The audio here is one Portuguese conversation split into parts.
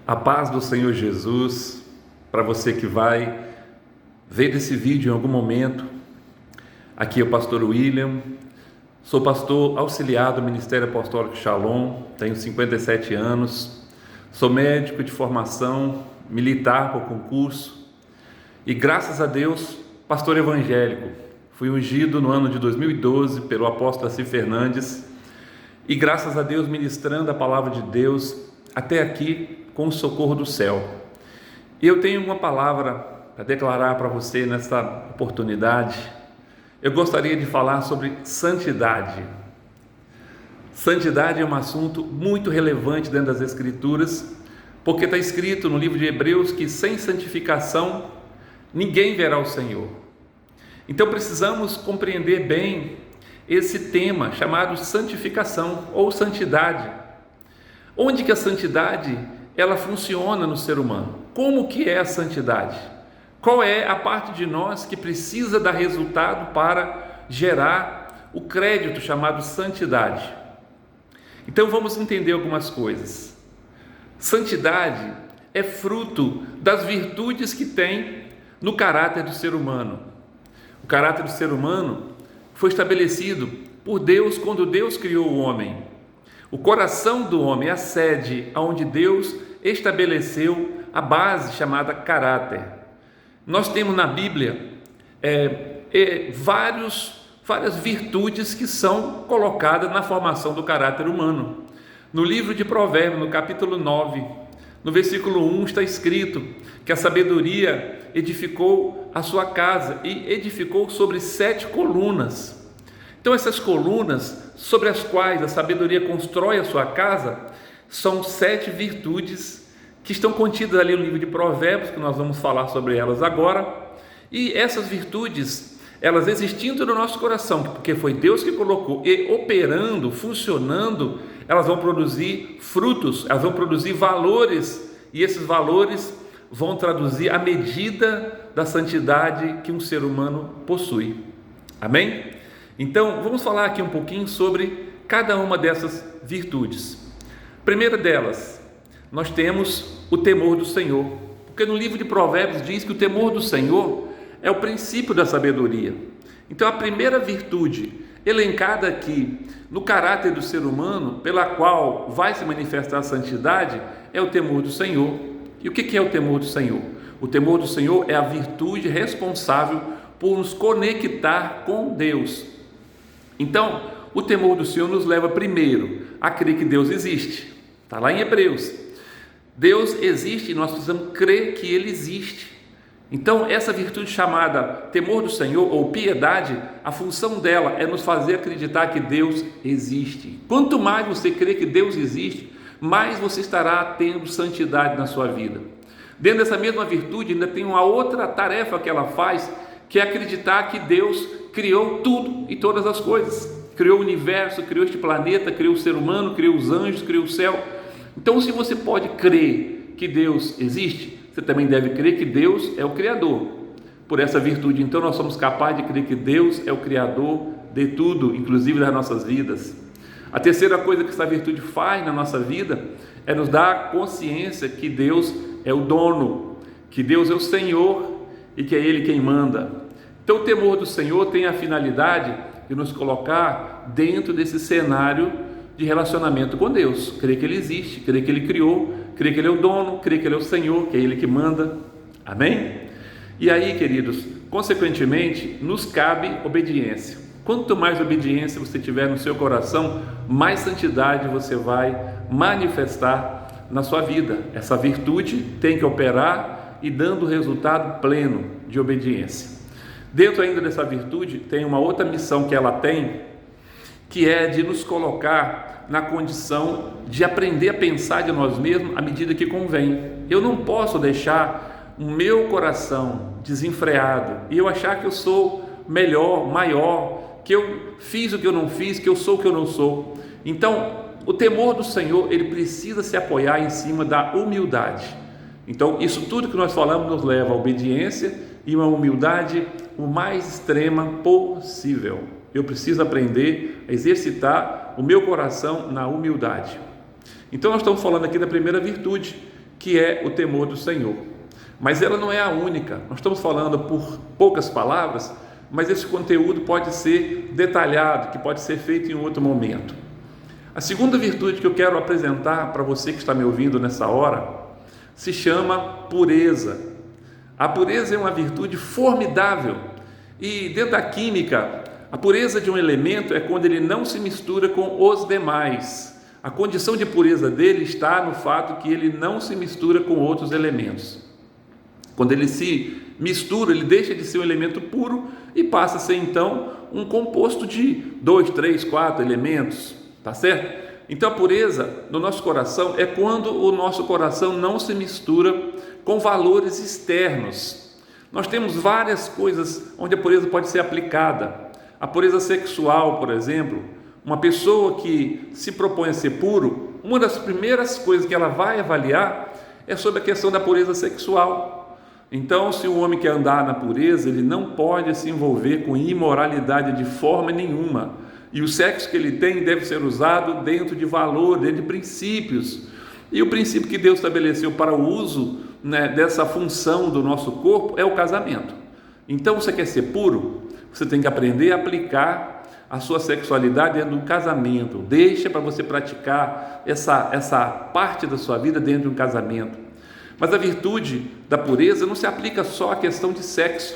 A paz do Senhor Jesus, para você que vai ver esse vídeo em algum momento. Aqui é o pastor William, sou pastor auxiliar do Ministério Apostólico Shalom, tenho 57 anos, sou médico de formação, militar por concurso e, graças a Deus, pastor evangélico. Fui ungido no ano de 2012 pelo apóstolo Assi Fernandes e, graças a Deus, ministrando a palavra de Deus até aqui com o socorro do céu. E eu tenho uma palavra para declarar para você nesta oportunidade. Eu gostaria de falar sobre santidade. Santidade é um assunto muito relevante dentro das Escrituras, porque está escrito no livro de Hebreus que sem santificação ninguém verá o Senhor. Então precisamos compreender bem esse tema chamado santificação ou santidade. Onde que a santidade ela funciona no ser humano? Como que é a santidade? Qual é a parte de nós que precisa dar resultado para gerar o crédito chamado santidade? Então vamos entender algumas coisas. Santidade é fruto das virtudes que tem no caráter do ser humano. O caráter do ser humano foi estabelecido por Deus quando Deus criou o homem. O coração do homem é a sede onde Deus estabeleceu a base chamada caráter. Nós temos na Bíblia várias virtudes que são colocadas na formação do caráter humano. No livro de Provérbios, no capítulo 9, no versículo 1, está escrito que a sabedoria edificou a sua casa e edificou sobre 7 colunas. Então essas colunas sobre as quais a sabedoria constrói a sua casa são 7 virtudes que estão contidas ali no livro de Provérbios, que nós vamos falar sobre elas agora. E essas virtudes, elas existindo no nosso coração, porque foi Deus que colocou, e operando, funcionando, elas vão produzir frutos, elas vão produzir valores, e esses valores vão traduzir a medida da santidade que um ser humano possui. Amém? Então, vamos falar aqui um pouquinho sobre cada uma dessas virtudes. Primeira delas, nós temos o temor do Senhor, porque no livro de Provérbios diz que o temor do Senhor é o princípio da sabedoria. Então, a primeira virtude elencada aqui no caráter do ser humano, pela qual vai se manifestar a santidade, é o temor do Senhor. E o que é o temor do Senhor? O temor do Senhor é a virtude responsável por nos conectar com Deus. Então, o temor do Senhor nos leva primeiro a crer que Deus existe. Está lá em Hebreus. Deus existe e nós precisamos crer que Ele existe. Então, essa virtude chamada temor do Senhor ou piedade, a função dela é nos fazer acreditar que Deus existe. Quanto mais você crê que Deus existe, mais você estará tendo santidade na sua vida. Dentro dessa mesma virtude, ainda tem uma outra tarefa que ela faz, que é acreditar que Deus criou tudo e todas as coisas. Criou o universo, criou este planeta, criou o ser humano, criou os anjos, criou o céu. Então, se você pode crer que Deus existe, você também deve crer que Deus é o Criador. Por essa virtude, então, nós somos capazes de crer que Deus é o Criador de tudo, inclusive das nossas vidas. A terceira coisa que essa virtude faz na nossa vida é nos dar consciência que Deus é o dono, que Deus é o Senhor e que é Ele quem manda. Então, o temor do Senhor tem a finalidade de nos colocar dentro desse cenário de relacionamento com Deus. Crer que Ele existe, crer que Ele criou, crer que Ele é o dono, crer que Ele é o Senhor, que é Ele que manda. Amém? E aí, queridos, consequentemente, nos cabe obediência. Quanto mais obediência você tiver no seu coração, mais santidade você vai manifestar na sua vida. Essa virtude tem que operar e dando resultado pleno de obediência. Dentro ainda dessa virtude tem uma outra missão que ela tem, que é de nos colocar na condição de aprender a pensar de nós mesmos à medida que convém. Eu não posso deixar o meu coração desenfreado e eu achar que eu sou melhor, maior, que eu fiz o que eu não fiz, que eu sou o que eu não sou. Então, o temor do Senhor, ele precisa se apoiar em cima da humildade. Então, isso tudo que nós falamos nos leva à obediência e uma humildade o mais extrema possível. Eu preciso aprender a exercitar o meu coração na humildade. Então nós estamos falando aqui da primeira virtude, que é o temor do Senhor. Mas ela não é a única. Nós estamos falando por poucas palavras, mas esse conteúdo pode ser detalhado, que pode ser feito em outro momento. A segunda virtude que eu quero apresentar para você que está me ouvindo nessa hora se chama pureza. A pureza é uma virtude formidável e dentro da química, a pureza de um elemento é quando ele não se mistura com os demais. A condição de pureza dele está no fato que ele não se mistura com outros elementos. Quando ele se mistura, ele deixa de ser um elemento puro e passa a ser então um composto de 2, 3, 4 elementos, tá certo? Então a pureza no nosso coração é quando o nosso coração não se mistura com valores externos. Nós temos várias coisas onde a pureza pode ser aplicada. A pureza sexual, por exemplo, uma pessoa que se propõe a ser puro, uma das primeiras coisas que ela vai avaliar é sobre a questão da pureza sexual. Então, se o homem quer andar na pureza, ele não pode se envolver com imoralidade de forma nenhuma. E o sexo que ele tem deve ser usado dentro de valor, dentro de princípios. E o princípio que Deus estabeleceu para o uso, dessa função do nosso corpo é o casamento. Então, você quer ser puro? Você tem que aprender a aplicar a sua sexualidade dentro do casamento. Deixa para você praticar essa parte da sua vida dentro de um casamento. Mas a virtude da pureza não se aplica só à questão de sexo.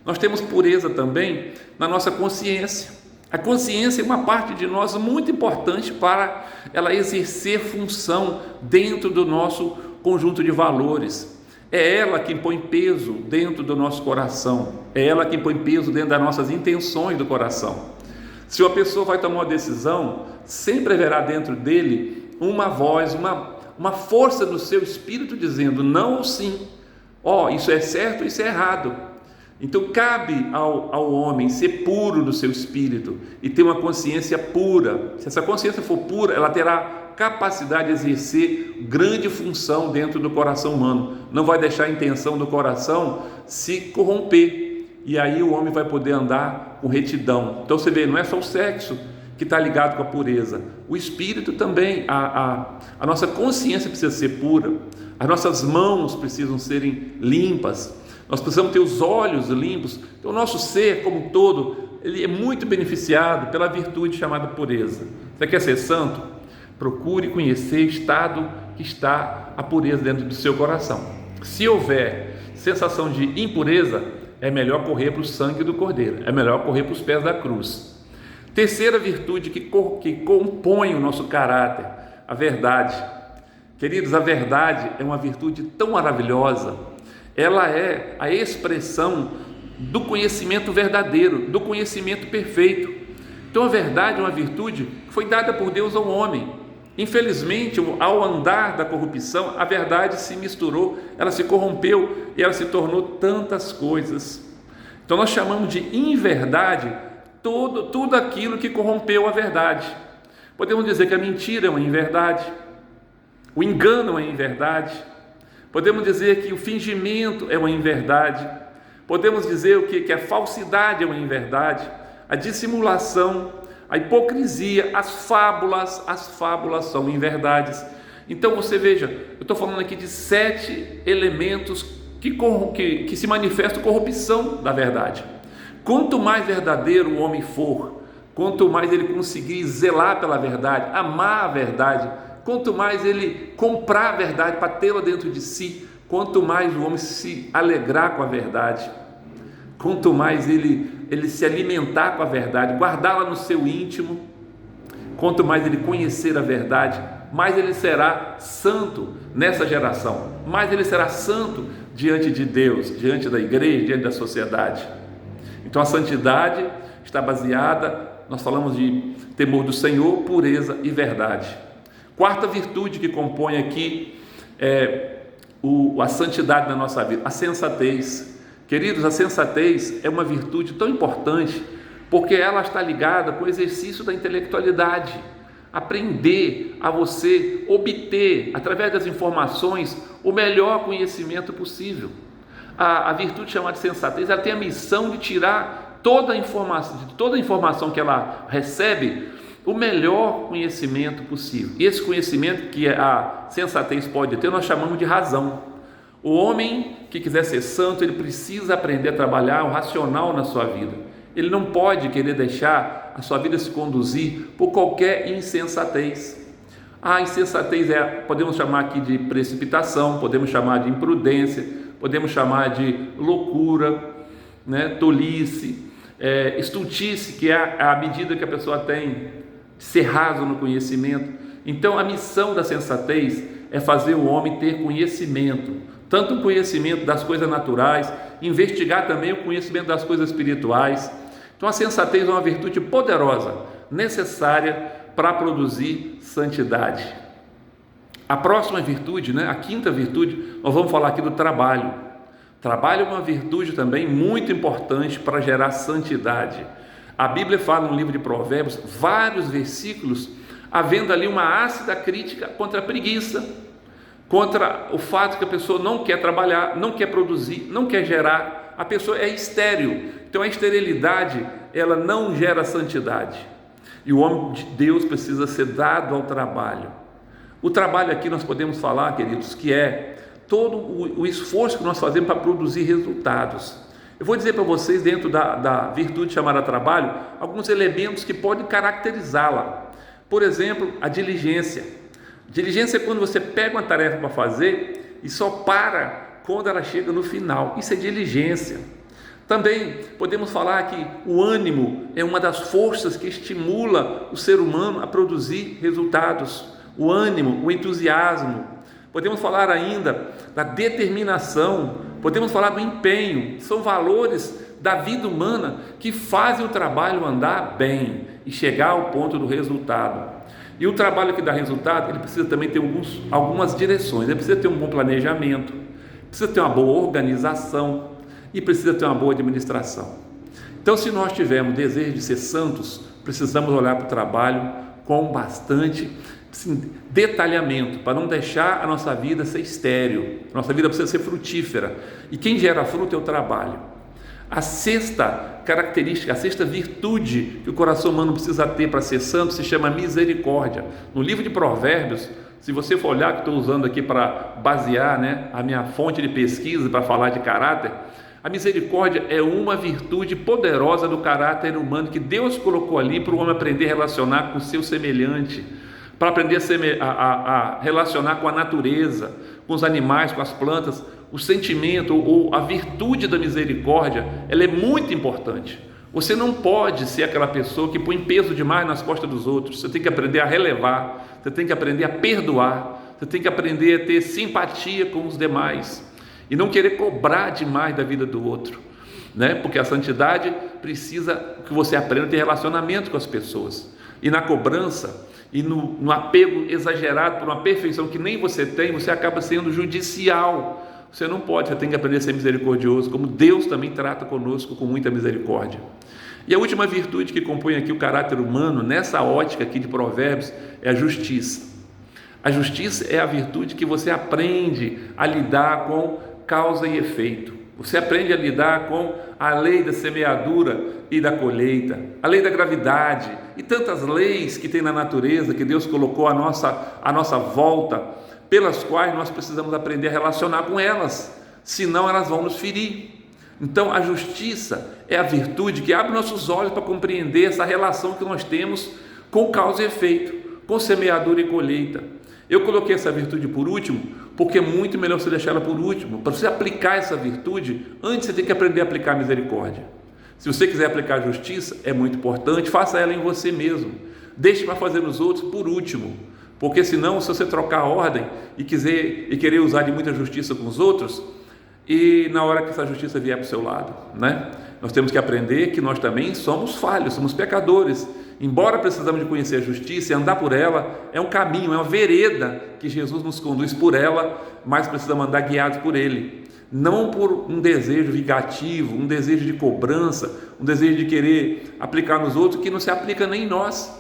Nós temos pureza também na nossa consciência. A consciência é uma parte de nós muito importante para ela exercer função dentro do nosso conjunto de valores. É ela que põe peso dentro do nosso coração. É ela que põe peso dentro das nossas intenções do coração. Se uma pessoa vai tomar uma decisão, sempre haverá dentro dele uma voz, uma força do seu espírito dizendo não ou sim, isso é certo, isso é errado. Então cabe ao homem ser puro no seu espírito e ter uma consciência pura. Se essa consciência for pura, ela terá capacidade de exercer grande função dentro do coração humano, não vai deixar a intenção do coração se corromper, e aí o homem vai poder andar com retidão. Então você vê, não é só o sexo que está ligado com a pureza, o espírito também, a nossa consciência precisa ser pura, as nossas mãos precisam serem limpas, nós precisamos ter os olhos limpos. Então o nosso ser como um todo, ele é muito beneficiado pela virtude chamada pureza. Você quer ser santo? Procure conhecer o estado que está a pureza dentro do seu coração. Se houver sensação de impureza, é melhor correr para o sangue do Cordeiro, é melhor correr para os pés da cruz. Terceira virtude que compõe o nosso caráter, a verdade. Queridos, a verdade é uma virtude tão maravilhosa, ela é a expressão do conhecimento verdadeiro, do conhecimento perfeito. Então a verdade é uma virtude que foi dada por Deus ao homem. Infelizmente, ao andar da corrupção, a verdade se misturou, ela se corrompeu e ela se tornou tantas coisas. Então nós chamamos de inverdade tudo aquilo que corrompeu a verdade. Podemos dizer que a mentira é uma inverdade, o engano é uma inverdade, podemos dizer que o fingimento é uma inverdade, podemos dizer que a falsidade é uma inverdade, a dissimulação, a hipocrisia, as fábulas são inverdades. Então você veja, eu estou falando aqui de 7 elementos que se manifestam corrupção da verdade. Quanto mais verdadeiro o homem for, quanto mais ele conseguir zelar pela verdade, amar a verdade, quanto mais ele comprar a verdade para tê-la dentro de si, quanto mais o homem se alegrar com a verdade, quanto mais ele se alimentar com a verdade, guardá-la no seu íntimo, quanto mais ele conhecer a verdade, mais ele será santo nessa geração, mais ele será santo diante de Deus, diante da igreja, diante da sociedade. Então a santidade está baseada, nós falamos de temor do Senhor, pureza e verdade. Quarta virtude que compõe aqui a santidade na nossa vida, a sensatez. Queridos, a sensatez é uma virtude tão importante, porque ela está ligada com o exercício da intelectualidade, aprender a você obter, através das informações, o melhor conhecimento possível. A virtude chamada sensatez, ela tem a missão de tirar toda a informação que ela recebe, o melhor conhecimento possível. E esse conhecimento que a sensatez pode ter, nós chamamos de razão. O homem que quiser ser santo, ele precisa aprender a trabalhar o racional na sua vida. Ele não pode querer deixar a sua vida se conduzir por qualquer insensatez. A insensatez podemos chamar aqui de precipitação, podemos chamar de imprudência, podemos chamar de loucura, né? Tolice, estultice, que é a medida que a pessoa tem de ser raso no conhecimento. Então a missão da sensatez é fazer o homem ter conhecimento, tanto o conhecimento das coisas naturais, investigar também o conhecimento das coisas espirituais. Então a sensatez é uma virtude poderosa, necessária para produzir santidade. A próxima virtude, né, a quinta virtude, nós vamos falar aqui do trabalho. Trabalho é uma virtude também muito importante para gerar santidade. A Bíblia fala no livro de Provérbios, vários versículos, havendo ali uma ácida crítica contra a preguiça, contra o fato que a pessoa não quer trabalhar, não quer produzir, não quer gerar, a pessoa é estéril. Então a esterilidade, ela não gera santidade. E o homem de Deus precisa ser dado ao trabalho. O trabalho aqui nós podemos falar, queridos, que é todo o esforço que nós fazemos para produzir resultados. Eu vou dizer para vocês, dentro da virtude chamada trabalho, alguns elementos que podem caracterizá-la. Por exemplo, a diligência. Diligência é quando você pega uma tarefa para fazer e só para quando ela chega no final. Isso é diligência. Também podemos falar que o ânimo é uma das forças que estimula o ser humano a produzir resultados. O ânimo, o entusiasmo. Podemos falar ainda da determinação, podemos falar do empenho. São valores da vida humana que fazem o trabalho andar bem e chegar ao ponto do resultado. E o trabalho que dá resultado, ele precisa também ter algumas direções. Ele precisa ter um bom planejamento, precisa ter uma boa organização e precisa ter uma boa administração. Então, se nós tivermos desejo de ser santos, precisamos olhar para o trabalho com bastante detalhamento, para não deixar a nossa vida ser estéril. Nossa vida precisa ser frutífera, e quem gera fruto é o trabalho. A sexta característica, a sexta virtude que o coração humano precisa ter para ser santo se chama misericórdia. No livro de Provérbios, se você for olhar, que estou usando aqui para basear, né, a minha fonte de pesquisa para falar de caráter, a misericórdia é uma virtude poderosa do caráter humano que Deus colocou ali para o homem aprender a relacionar com o seu semelhante, para aprender a relacionar com a natureza, com os animais, com as plantas. O sentimento ou a virtude da misericórdia, ela é muito importante. Você não pode ser aquela pessoa que põe peso demais nas costas dos outros. Você tem que aprender a relevar, você tem que aprender a perdoar, você tem que aprender a ter simpatia com os demais e não querer cobrar demais da vida do outro, né? Porque a santidade precisa que você aprenda a ter relacionamento com as pessoas, e na cobrança e no apego exagerado por uma perfeição que nem você tem, você acaba sendo judicial. Você não pode, você tem que aprender a ser misericordioso, como Deus também trata conosco com muita misericórdia. E a última virtude que compõe aqui o caráter humano, nessa ótica aqui de Provérbios, é a justiça. A justiça é a virtude que você aprende a lidar com causa e efeito. Você aprende a lidar com a lei da semeadura e da colheita, a lei da gravidade e tantas leis que tem na natureza, que Deus colocou à nossa volta, pelas quais nós precisamos aprender a relacionar com elas, senão elas vão nos ferir. Então a justiça é a virtude que abre nossos olhos para compreender essa relação que nós temos com causa e efeito, com semeadura e colheita. Eu coloquei essa virtude por último, porque é muito melhor você deixar ela por último. Para você aplicar essa virtude, antes você tem que aprender a aplicar a misericórdia. Se você quiser aplicar a justiça, é muito importante, faça ela em você mesmo. Deixe para fazer nos outros por último. Porque senão, se você trocar a ordem e querer usar de muita justiça com os outros, e na hora que essa justiça vier para o seu lado, né? Nós temos que aprender que nós também somos falhos, somos pecadores. Embora precisamos de conhecer a justiça e andar por ela, é um caminho, é uma vereda que Jesus nos conduz por ela, mas precisamos andar guiados por Ele. Não por um desejo vingativo, um desejo de cobrança, um desejo de querer aplicar nos outros que não se aplica nem em nós,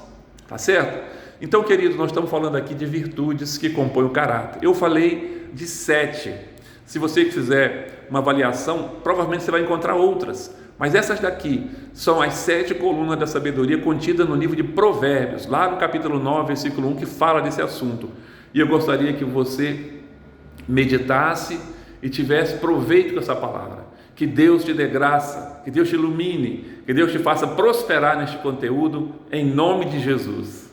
tá certo? Então, queridos, nós estamos falando aqui de virtudes que compõem o caráter. Eu falei de 7. Se você fizer uma avaliação, provavelmente você vai encontrar outras, Mas essas daqui são as 7 colunas da sabedoria contidas no livro de Provérbios, lá no capítulo 9, versículo 1, que fala desse assunto. E eu gostaria que você meditasse e tivesse proveito com essa palavra. Que Deus te dê graça, que Deus te ilumine, que Deus te faça prosperar neste conteúdo, em nome de Jesus.